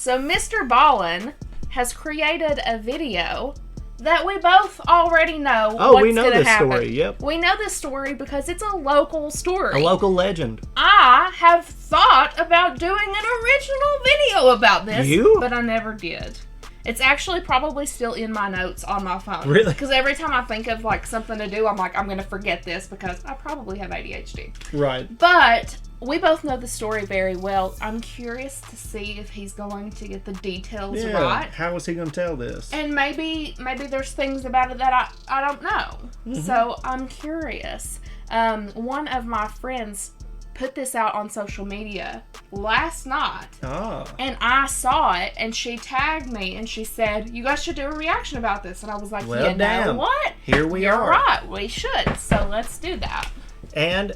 So MrBallen has created a video that we both already know what's going to happen. Story, yep. We know this story because it's a local story. A local legend. I have thought about doing an original video about this, but I never did. It's actually probably still in my notes on my phone. Really? Because every time I think of like something to do, I'm like, I'm going to forget this because I probably have ADHD. Right. But we both know the story very well. I'm curious to see if he's going to get the details right. How is he going to tell this? And maybe there's things about it that I don't know. Mm-hmm. So I'm curious. One of my friends put this out on social media last night, and I saw it, and she tagged me, and she said, "You guys should do a reaction about this." And I was like, well, "You know what? Here we You're are. right. We should. So let's do that." And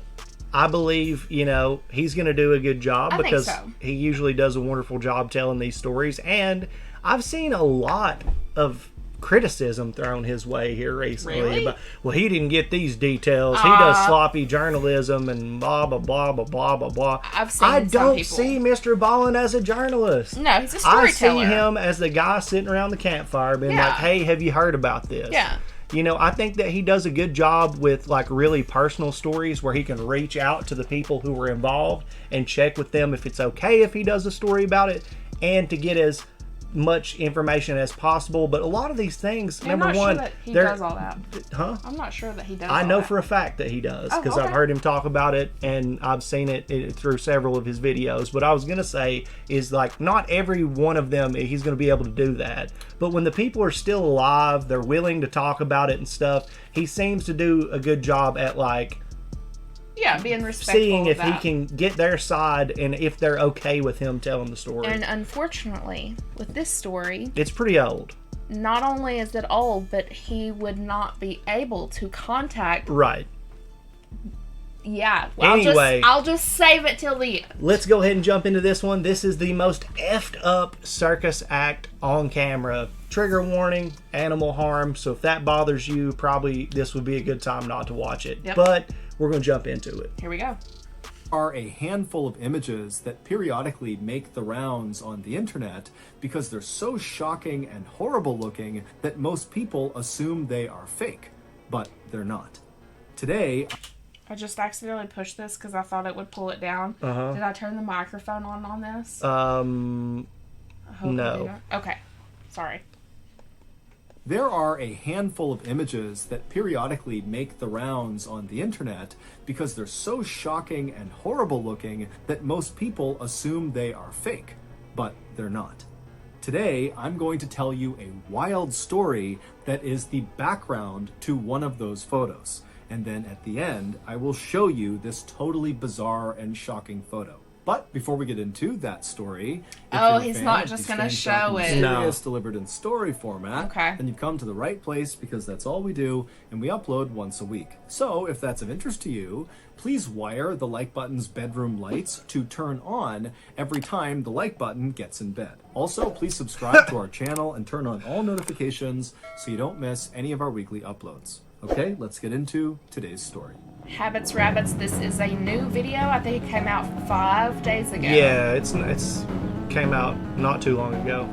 I believe, he's going to do a good job because he usually does a wonderful job telling these stories. And I've seen a lot of criticism thrown his way here recently. Really? About, well, he didn't get these details. He does sloppy journalism and blah, blah, blah, blah, blah, blah, blah. I don't see MrBallen as a journalist. No, he's a storyteller. I see him as the guy sitting around the campfire being like, hey, have you heard about this? Yeah. I think that he does a good job with like really personal stories where he can reach out to the people who were involved and check with them if it's okay if he does a story about it, and to get as much information as possible. But a lot of these things, number one, sure that he does all that. Huh? I'm not sure that he does. I know for a fact that he does because I've heard him talk about it and I've seen it through several of his videos. What I was gonna say is like not every one of them he's gonna be able to do that. But when the people are still alive, they're willing to talk about it and stuff. He seems to do a good job at like. Yeah, being respectful. Seeing if he can get their side and if they're okay with him telling the story. And unfortunately, with this story, it's pretty old. Not only is it old, but he would not be able to contact. Right. Yeah. Anyway, I'll just save it till the end. Let's go ahead and jump into this one. This is the most effed up circus act on camera. Trigger warning, animal harm. So if that bothers you, probably this would be a good time not to watch it. Yep. But we're going to jump into it. Here we go. Are a handful of images that periodically make the rounds on the internet because they're so shocking and horrible looking that most people assume they are fake, but they're not. Today, I just accidentally pushed this because I thought it would pull it down. Did I turn the microphone on this? No. Okay. Sorry. there are a handful of images that periodically make the rounds on the internet because they're so shocking and horrible looking that most people assume they are fake, but they're not. Today, I'm going to tell you a wild story that is the background to one of those photos. And then at the end, I will show you this totally bizarre and shocking photo. But before we get into that story, he's not just going to show it. Serious, delivered in story format. Okay. Then you've come to the right place because that's all we do, and we upload once a week. So if that's of interest to you, please wire the like button's bedroom lights to turn on every time the like button gets in bed. Also, please subscribe to our channel and turn on all notifications so you don't miss any of our weekly uploads. Okay, let's get into today's story. Habits Rabbits, this is a new video. I think it came out 5 days ago. Yeah, it's came out not too long ago.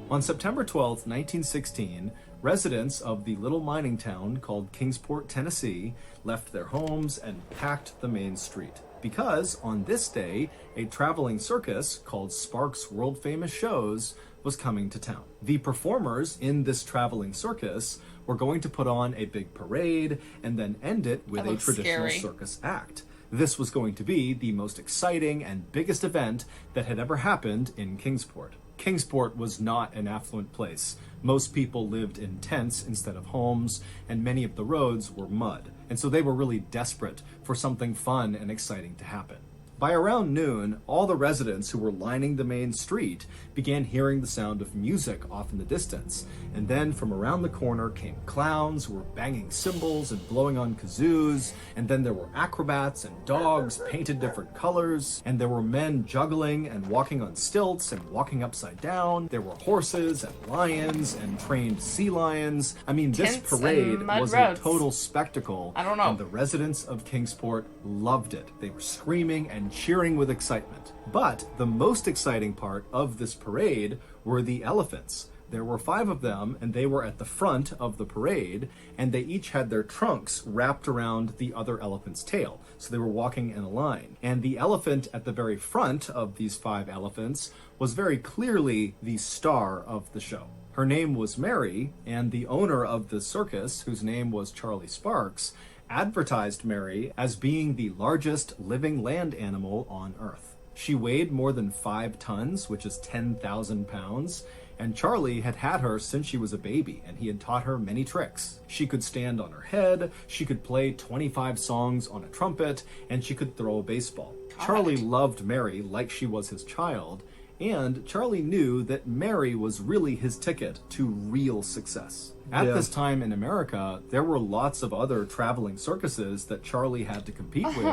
On September 12th, 1916, residents of the little mining town called Kingsport, Tennessee, left their homes and packed the main street. Because on this day, a traveling circus called Sparks' World Famous Shows was coming to town. The performers in this traveling circus were going to put on a big parade and then end it with a traditional circus act. This was going to be the most exciting and biggest event that had ever happened in Kingsport. Kingsport was not an affluent place. Most people lived in tents instead of homes, and many of the roads were mud. And so they were really desperate for something fun and exciting to happen. By around noon, all the residents who were lining the main street began hearing the sound of music off in the distance. And then from around the corner came clowns who were banging cymbals and blowing on kazoos. And then there were acrobats and dogs painted different colors. And there were men juggling and walking on stilts and walking upside down. There were horses and lions and trained sea lions. I mean, this Tents parade and mud was roads. a total spectacle. I don't know. And the residents of Kingsport loved it. They were screaming and cheering with excitement. But the most exciting part of this parade were the elephants. There were 5 of them, and they were at the front of the parade, and they each had their trunks wrapped around the other elephant's tail. So they were walking in a line. And the elephant at the very front of these 5 elephants was very clearly the star of the show. Her name was Mary, and the owner of the circus, whose name was Charlie Sparks, advertised Mary as being the largest living land animal on Earth. She weighed more than 5 tons, which is 10,000 pounds, and Charlie had had her since she was a baby, and he had taught her many tricks. She could stand on her head, she could play 25 songs on a trumpet, and she could throw a baseball. God. Charlie loved Mary like she was his child, and Charlie knew that Mary was really his ticket to real success. At this time in America, there were lots of other traveling circuses that Charlie had to compete with,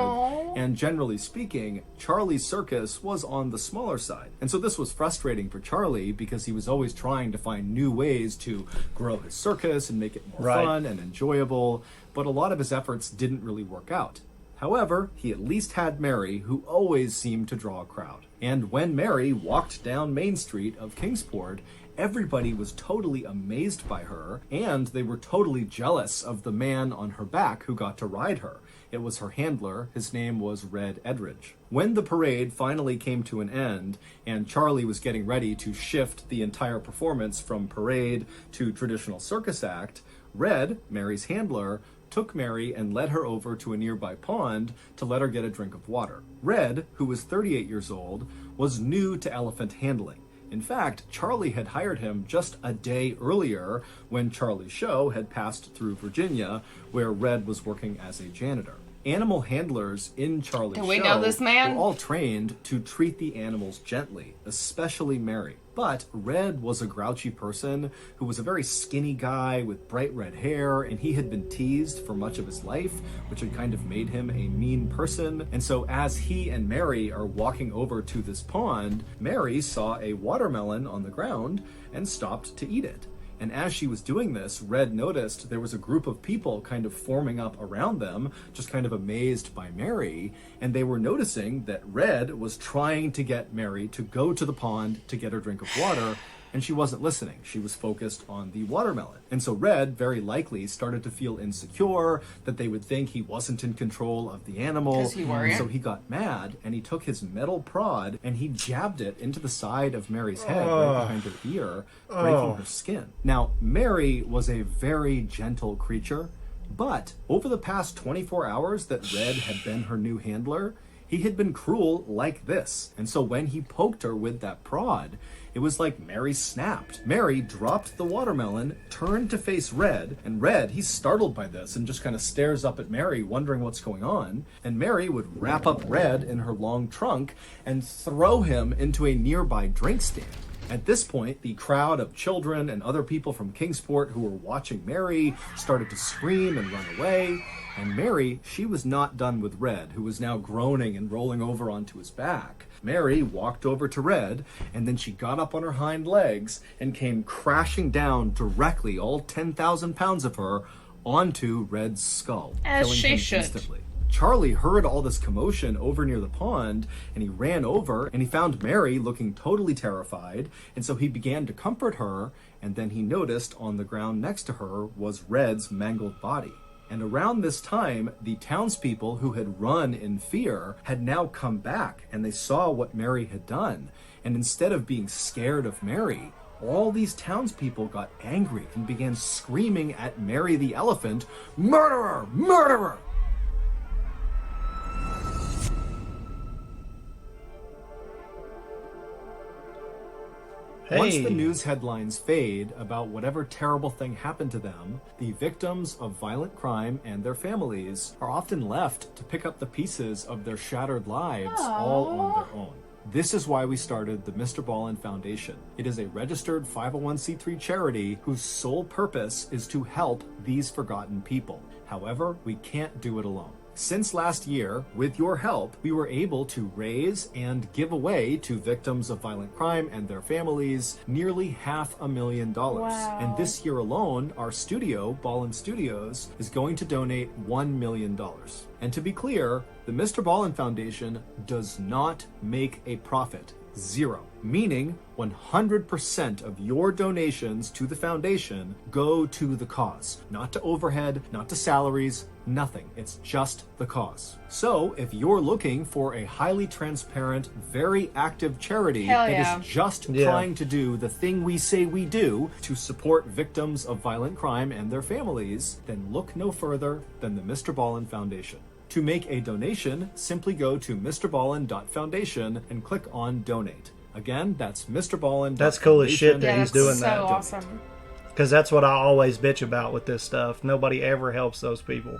and generally speaking, Charlie's circus was on the smaller side. And so this was frustrating for Charlie because he was always trying to find new ways to grow his circus and make it more fun and enjoyable, but a lot of his efforts didn't really work out. However, he at least had Mary, who always seemed to draw a crowd. And when Mary walked down Main Street of Kingsport, everybody was totally amazed by her, and they were totally jealous of the man on her back who got to ride her. It was her handler. His name was Red Edridge. When the parade finally came to an end, and Charlie was getting ready to shift the entire performance from parade to traditional circus act, Red, Mary's handler, took Mary and led her over to a nearby pond to let her get a drink of water. Red, who was 38 years old, was new to elephant handling. In fact, Charlie had hired him just a day earlier when Charlie's show had passed through Virginia, where Red was working as a janitor. Animal handlers in Charlie's show know this man? were all trained to treat the animals gently, especially Mary. But Red was a grouchy person who was a very skinny guy with bright red hair, and he had been teased for much of his life, which had kind of made him a mean person. And so as he and Mary are walking over to this pond, Mary saw a watermelon on the ground and stopped to eat it. And as she was doing this, Red noticed there was a group of people kind of forming up around them, just kind of amazed by Mary. And they were noticing that Red was trying to get Mary to go to the pond to get her drink of water, and she wasn't listening. She was focused on the watermelon. And so Red very likely started to feel insecure, that they would think he wasn't in control of the animal. So he got mad, and he took his metal prod and he jabbed it into the side of Mary's head, right behind her ear, breaking her skin. Now, Mary was a very gentle creature, but over the past 24 hours that Red had been her new handler, he had been cruel like this. And so when he poked her with that prod, it was like Mary snapped. Mary dropped the watermelon, turned to face Red, and Red, he's startled by this and just kind of stares up at Mary, wondering what's going on. And Mary would wrap up Red in her long trunk and throw him into a nearby drink stand. At this point, the crowd of children and other people from Kingsport who were watching Mary started to scream and run away. And Mary, she was not done with Red, who was now groaning and rolling over onto his back. Mary walked over to Red, and then she got up on her hind legs and came crashing down directly, all 10,000 pounds of her, onto Red's skull, As killing she him should. instantly. Charlie heard all this commotion over near the pond, and he ran over and he found Mary looking totally terrified, and so he began to comfort her, and then he noticed on the ground next to her was Red's mangled body. And around this time, the townspeople who had run in fear had now come back, and they saw what Mary had done. And instead of being scared of Mary, all these townspeople got angry and began screaming at Mary the elephant, "Murderer! Murderer!" Once the news headlines fade about whatever terrible thing happened to them, the victims of violent crime and their families are often left to pick up the pieces of their shattered lives all on their own. This is why we started the MrBallen Foundation. It is a registered 501c3 charity whose sole purpose is to help these forgotten people. However, we can't do it alone. Since last year, with your help, we were able to raise and give away to victims of violent crime and their families nearly $500,000. Wow. And this year alone, our studio, Ballen Studios, is going to donate $1 million. And to be clear, the MrBallen Foundation does not make a profit. Zero. Meaning 100% of your donations to the foundation go to the cause. Not to overhead, not to salaries, nothing. It's just the cause. So if you're looking for a highly transparent, very active charity that is just trying to do the thing we say we do to support victims of violent crime and their families, then look no further than the MrBallen Foundation. To make a donation, simply go to mrballen.foundation and click on donate. Again, that's MrBallen. That's cool as shit that he's doing so that. Awesome. Because that's what I always bitch about with this stuff. Nobody ever helps those people.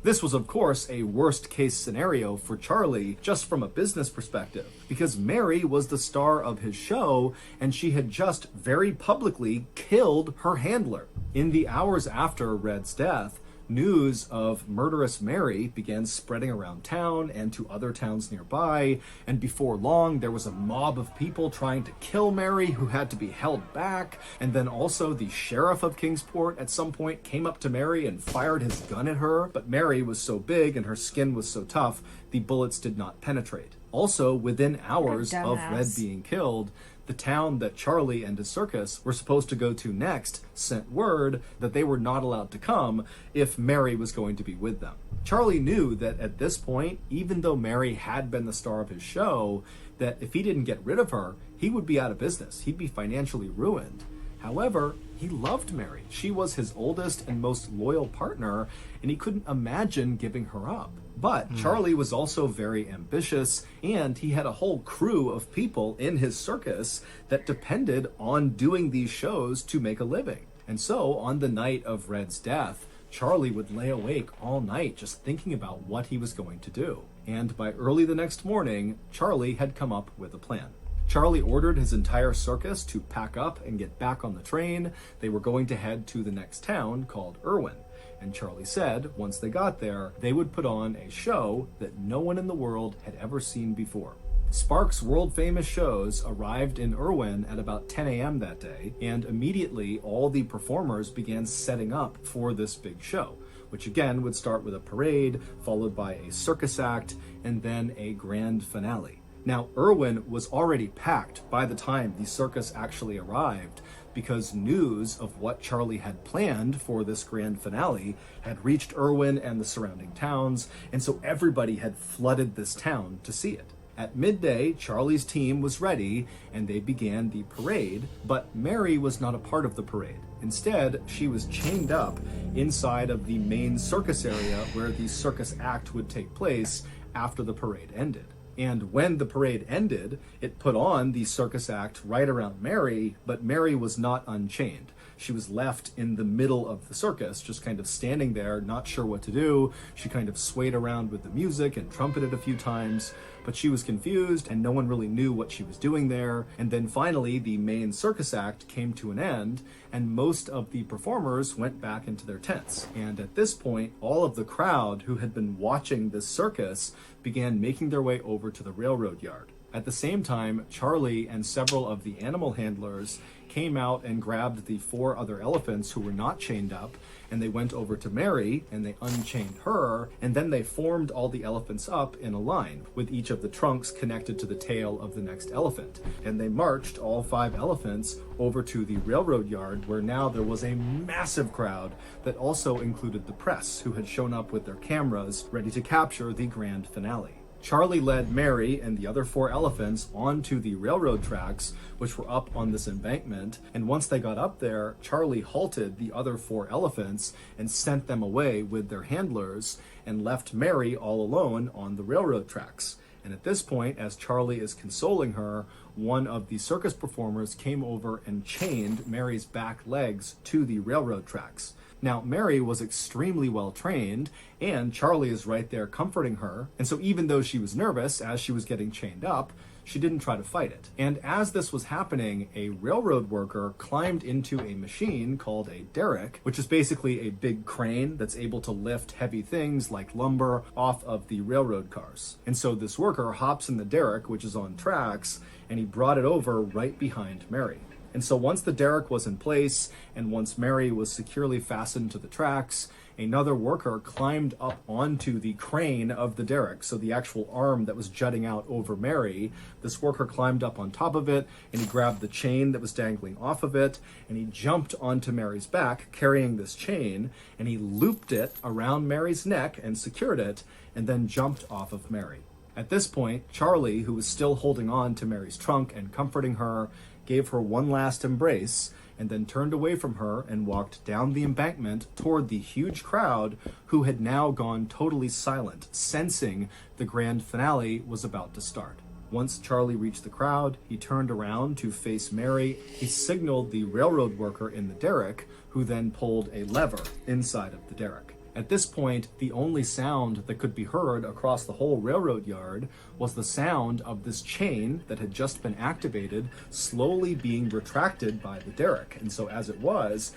This was, of course, a worst-case scenario for Charlie, just from a business perspective, because Mary was the star of his show, and she had just very publicly killed her handler. In the hours after Red's death, news of murderous Mary began spreading around town and to other towns nearby, and before long there was a mob of people trying to kill Mary who had to be held back, and then also the sheriff of Kingsport at some point came up to Mary and fired his gun at her, but Mary was so big and her skin was so tough, the bullets did not penetrate. Also, within hours of Red being killed, the town that Charlie and his circus were supposed to go to next sent word that they were not allowed to come if Mary was going to be with them. Charlie knew that at this point, even though Mary had been the star of his show, that if he didn't get rid of her, he would be out of business. He'd be financially ruined. However, he loved Mary. She was his oldest and most loyal partner, and he couldn't imagine giving her up. But Charlie was also very ambitious, and he had a whole crew of people in his circus that depended on doing these shows to make a living. And so, on the night of Red's death, Charlie would lay awake all night just thinking about what he was going to do. And by early the next morning, Charlie had come up with a plan. Charlie ordered his entire circus to pack up and get back on the train. They were going to head to the next town called Irwin. And Charlie said, once they got there, they would put on a show that no one in the world had ever seen before. Sparks' world-famous shows arrived in Irwin at about 10 a.m. that day, and immediately all the performers began setting up for this big show, which again would start with a parade, followed by a circus act, and then a grand finale. Now, Irwin was already packed by the time the circus actually arrived, because news of what Charlie had planned for this grand finale had reached Irwin and the surrounding towns, and so everybody had flooded this town to see it. At midday, Charlie's team was ready, and they began the parade, but Mary was not a part of the parade. Instead, she was chained up inside of the main circus area where the circus act would take place after the parade ended. And when the parade ended, it put on the circus act right around Mary, but Mary was not unchained. She was left in the middle of the circus, just kind of standing there, not sure what to do. She kind of swayed around with the music and trumpeted a few times, but she was confused and no one really knew what she was doing there. And then finally, the main circus act came to an end, and most of the performers went back into their tents. And at this point, all of the crowd who had been watching this circus began making their way over to the railroad yard. At the same time, Charlie and several of the animal handlers came out and grabbed the 4 other elephants who were not chained up, and they went over to Mary and they unchained her, and then they formed all the elephants up in a line with each of the trunks connected to the tail of the next elephant. And they marched all 5 elephants over to the railroad yard, where now there was a massive crowd that also included the press, who had shown up with their cameras ready to capture the grand finale. Charlie led Mary and the other 4 elephants onto the railroad tracks, which were up on this embankment, and once they got up there, Charlie halted the other 4 elephants and sent them away with their handlers, and left Mary all alone on the railroad tracks. And at this point, as Charlie is consoling her, one of the circus performers came over and chained Mary's back legs to the railroad tracks. Now, Mary was extremely well trained, and Charlie is right there comforting her. And so even though she was nervous as she was getting chained up, she didn't try to fight it. And as this was happening, a railroad worker climbed into a machine called a derrick, which is basically a big crane that's able to lift heavy things like lumber off of the railroad cars. And so this worker hops in the derrick, which is on tracks, and he brought it over right behind Mary. And so once the derrick was in place, and once Mary was securely fastened to the tracks, another worker climbed up onto the crane of the derrick, so the actual arm that was jutting out over Mary. This worker climbed up on top of it, and he grabbed the chain that was dangling off of it, and he jumped onto Mary's back, carrying this chain, and he looped it around Mary's neck and secured it, and then jumped off of Mary. At this point, Charlie, who was still holding on to Mary's trunk and comforting her, gave her one last embrace, and then turned away from her and walked down the embankment toward the huge crowd who had now gone totally silent, sensing the grand finale was about to start. Once Charlie reached the crowd, he turned around to face Mary. He signaled the railroad worker in the derrick, who then pulled a lever inside of the derrick. At this point, the only sound that could be heard across the whole railroad yard was the sound of this chain that had just been activated slowly being retracted by the derrick. And so as it was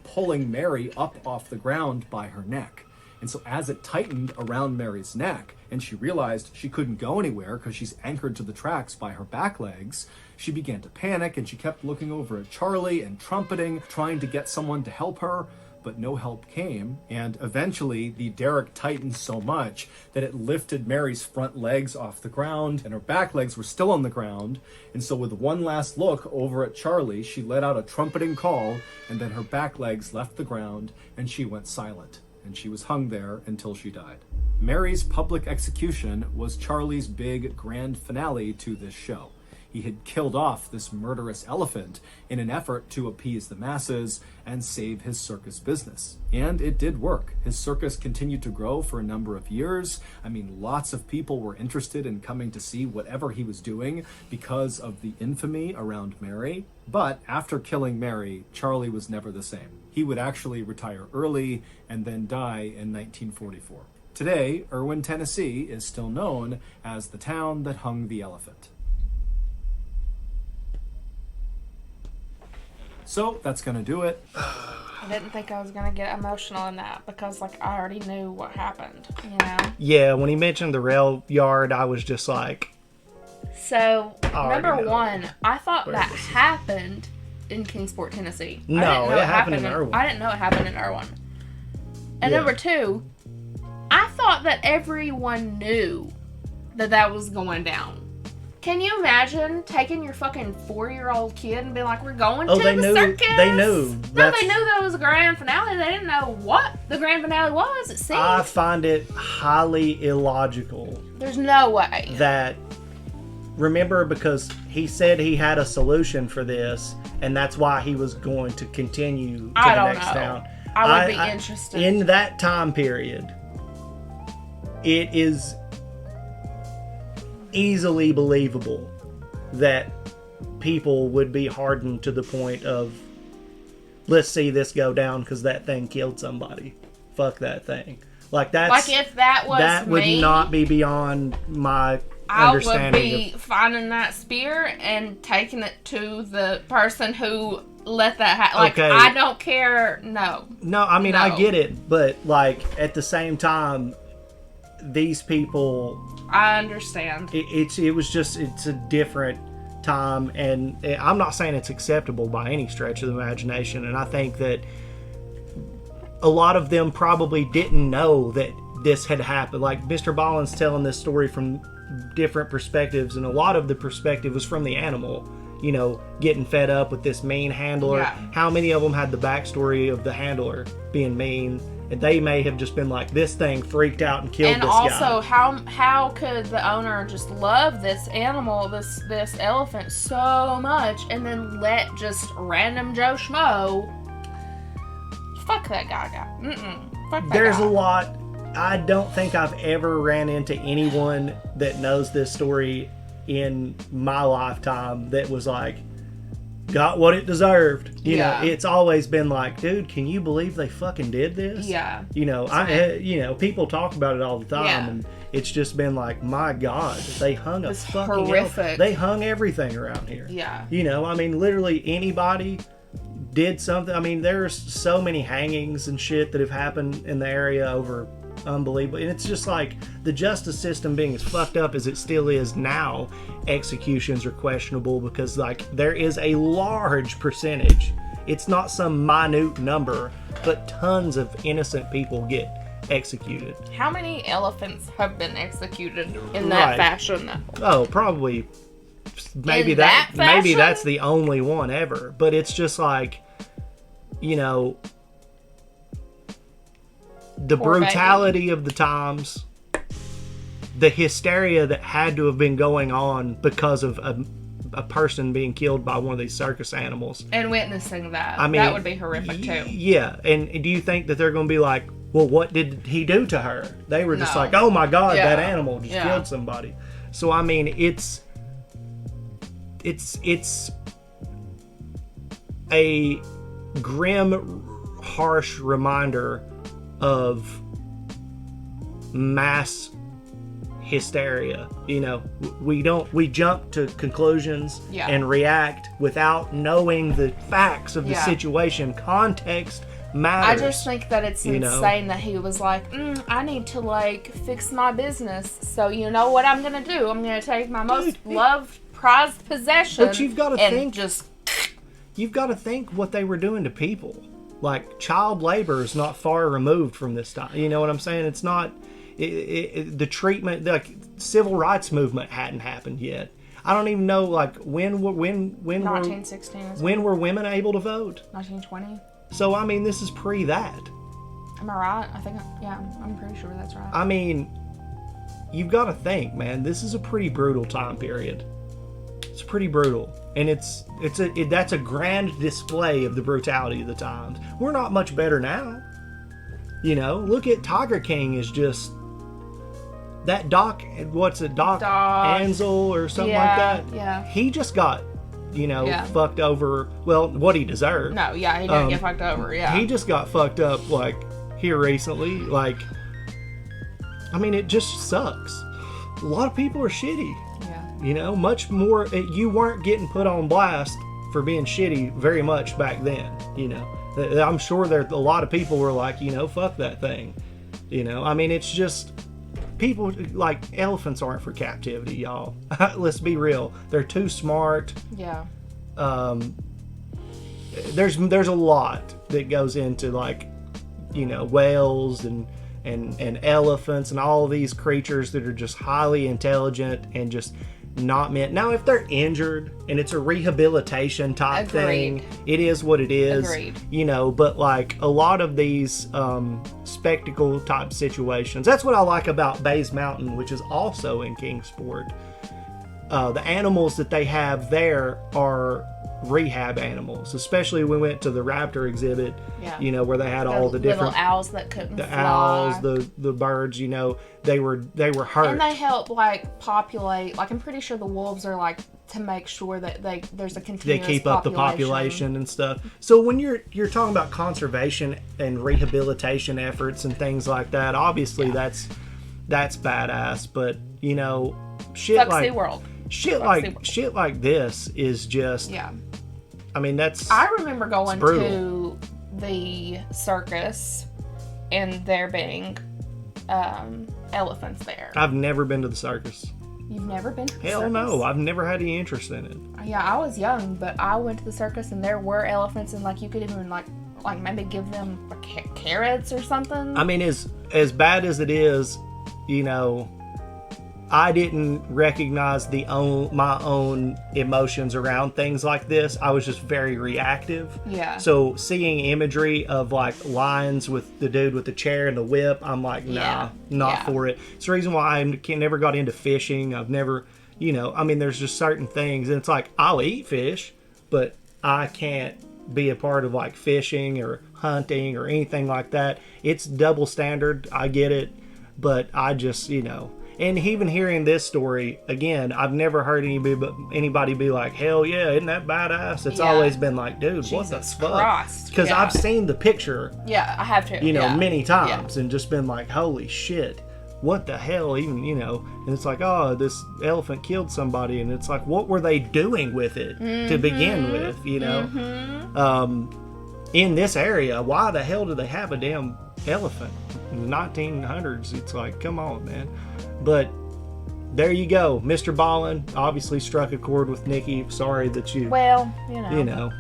pulling Mary up off the ground by her neck. And so as it tightened around Mary's neck, and she realized she couldn't go anywhere because she's anchored to the tracks by her back legs, she began to panic, and she kept looking over at Charlie and trumpeting, trying to get someone to help her. But no help came, and eventually the derrick tightened so much that it lifted Mary's front legs off the ground, and her back legs were still on the ground. And so with one last look over at Charlie, she let out a trumpeting call, and then her back legs left the ground, and she went silent, and she was hung there until she died. Mary's public execution was Charlie's big grand finale to this show. He had killed off this murderous elephant in an effort to appease the masses and save his circus business. And it did work. His circus continued to grow for a number of years. I mean, lots of people were interested in coming to see whatever he was doing because of the infamy around Mary. But after killing Mary, Charlie was never the same. He would actually retire early and then die in 1944. Today, Erwin, Tennessee is still known as the town that hung the elephant. So that's gonna do it. I didn't think I was gonna get emotional in that because, like, I already knew what happened, you know? Yeah, when he mentioned the rail yard, I was just like... So, number one, I thought that happened in Kingsport, Tennessee. No, it happened in Erwin. I didn't know it happened in Erwin. And number two, I thought that everyone knew that that was going down. Can you imagine taking your fucking 4-year-old kid and being like, we're going to the circus? They knew. No, they knew that was a grand finale. They didn't know what the grand finale was, it seems. I find it highly illogical. There's no way. That, remember, because he said he had a solution for this, and that's why he was going to continue to the next town. I would be interested. In that time period, it is easily believable that people would be hardened to the point of, let's see this go down because that thing killed somebody. Fuck that thing. Like, that's, like, if that was that would me, not be beyond my understanding. I would be finding that spear and taking it to the person who let that happen. Like, okay. I don't care. No, I mean, I get it, but, like, at the same time, these people, I understand. It's a different time, and I'm not saying it's acceptable by any stretch of the imagination, and I think that a lot of them probably didn't know that this had happened. Like, MrBallen's telling this story from different perspectives, and a lot of the perspective was from the animal, you know, getting fed up with this mean handler. Yeah. How many of them had the backstory of the handler being mean? And they may have just been like, this thing freaked out and killed this guy. And also, how could the owner just love this animal, this elephant so much, and then let just random Joe Schmo? Fuck that guy. Fuck that There's guy. a lot. I don't think I've ever ran into anyone that knows this story in my lifetime that was like, got what it deserved. You know, it's always been like, dude, can you believe they fucking did this? Yeah. You know, people talk about it all the time, and it's just been like, my God, they hung it's a fucking horrific. They hung everything around here. Yeah. You know, I mean, literally anybody did something. I mean, there's so many hangings and shit that have happened in the area over unbelievable. And it's just like the justice system being as fucked up as it still is now, executions are questionable because like there is a large percentage. It's not some minute number, but tons of innocent people get executed. How many elephants have been executed in that fashion though? Oh, probably maybe maybe that's the only one ever. But it's just like, you know, the brutality of the times, the hysteria that had to have been going on because of a person being killed by one of these circus animals. And witnessing that. I mean, that would be horrific too. Yeah. And do you think that they're going to be like, well, what did he do to her? They were just like, oh my God, that animal just killed somebody. So, I mean, it's a grim, harsh reminder of mass hysteria. You know, we jump to conclusions and react without knowing the facts of the situation. Context matters. I just think that it's insane that he was like, I need to like fix my business, so you know what I'm gonna do, I'm gonna take my most loved, prized possession. But you've got to think what they were doing to people. Like, child labor is not far removed from this time. You know what I'm saying? It's not the treatment. The civil rights movement hadn't happened yet. I don't even know when 1916. When were women able to vote? 1920. So I mean, this is pre that. Am I right? I think I'm pretty sure that's right. I mean, you've got to think, man. This is a pretty brutal time period. It's pretty brutal. And that's a grand display of the brutality of the times. We're not much better now. You know, look at Tiger King is just that Doc Ansel or something like that. Yeah. He just got, fucked over. Well, what he deserved. No, he didn't get fucked over. Yeah. He just got fucked up here recently. I mean, it just sucks. A lot of people are shitty. You know, much more. You weren't getting put on blast for being shitty very much back then. You know, I'm sure there a lot of people were like, fuck that thing. You know, I mean, it's just people like elephants aren't for captivity, y'all. Let's be real. They're too smart. Yeah. There's a lot that goes into whales and elephants and all these creatures that are just highly intelligent and just not meant. Now, if they're injured and it's a rehabilitation type thing, it is what it is. Agreed. But a lot of these spectacle type situations, that's what I like about Bays Mountain, which is also in Kingsport. The animals that they have there are rehab animals, especially when we went to the raptor exhibit, where they had all the different little owls that couldn't fly. Owls, the birds, they were hurt. And they help populate, I'm pretty sure the wolves are to make sure that there's a continuous they keep up the population and stuff. So when you're talking about conservation and rehabilitation efforts and things like that, obviously that's badass, but shit Fuck like SeaWorld. Shit like this is just I mean, I remember going to the circus and there being elephants there. I've never been to the circus. You've never been to the circus? Hell no, I've never had any interest in it. Yeah, I was young, but I went to the circus and there were elephants and you could even maybe give them carrots or something. I mean, as bad as it is, I didn't recognize my own emotions around things like this. I was just very reactive. Yeah. So seeing imagery of lions with the dude with the chair and the whip, I'm like, nah, not for it. It's the reason why I never got into fishing. I've never, I mean, there's just certain things, and it's I'll eat fish, but I can't be a part of fishing or hunting or anything like that. It's double standard. I get it. But I just, and even hearing this story, again, I've never heard anybody be like, hell yeah, isn't that badass? It's always been like, dude, what the fuck? Because I've seen the picture. Yeah, I have to. Many times and just been like, holy shit. What the hell, even, and it's like, oh, this elephant killed somebody, and it's like, what were they doing with it to begin with, in this area? Why the hell do they have a damn elephant in the 1900s? It's like, come on, man. But there you go. Mr. Ballen obviously struck a chord with Nikki. Sorry that you... Well,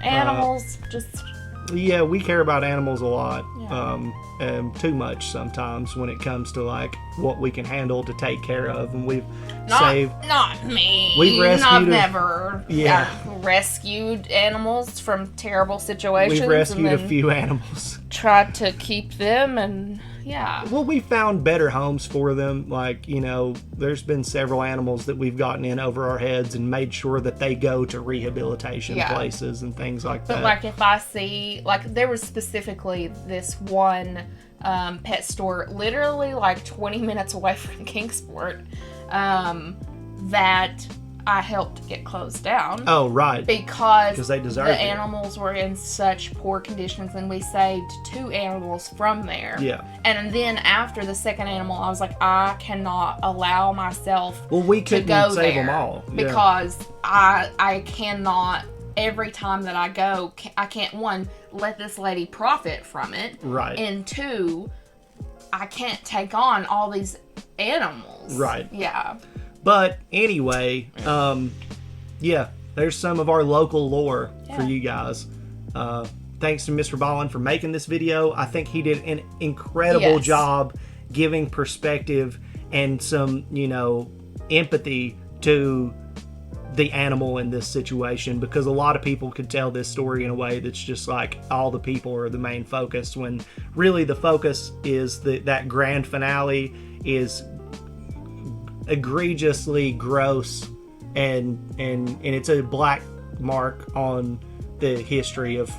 animals, Yeah, we care about animals a lot. Too much sometimes when it comes to like what we can handle to take care of, and we've saved. Not me. We've rescued. I've never rescued animals from terrible situations. We've rescued a few animals. Tried to keep them, and well, we found better homes for them. Like, there's been several animals that we've gotten in over our heads and made sure that they go to rehabilitation places and things like that. But like if I see, like there was specifically this one pet store literally like 20 minutes away from Kingsport that I helped get closed down. Oh, right. Because they deserved the animals were in such poor conditions, and we saved 2 animals from there. Yeah. And then after the second animal, I was like, I cannot allow myself we couldn't to go save there them all. because I cannot. Every time that I go, I can't, 1, let this lady profit from it. Right. And 2, I can't take on all these animals. Right. Yeah. But anyway, there's some of our local lore for you guys. Thanks to Mr. Ballen for making this video. I think he did an incredible job giving perspective and some, empathy to the animal in this situation, because a lot of people could tell this story in a way that's just like all the people are the main focus, when really the focus is that grand finale is egregiously gross and it's a black mark on the history of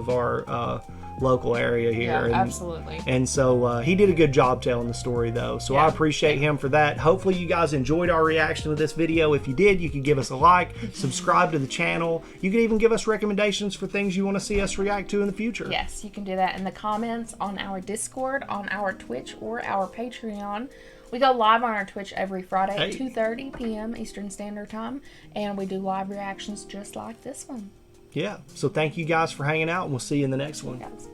our local area here. Absolutely. And so he did a good job telling the story, though. So I appreciate him for that. Hopefully you guys enjoyed our reaction to this video. If you did, you can give us a like, subscribe to the channel. You can even give us recommendations for things you want to see us react to in the future. Yes, you can do that in the comments on our Discord, on our Twitch, or our Patreon. We go live on our Twitch every Friday at 2:30 p.m. Eastern Standard Time, and we do live reactions just like this one. Yeah, so thank you guys for hanging out, and we'll see you in the next one. Guys.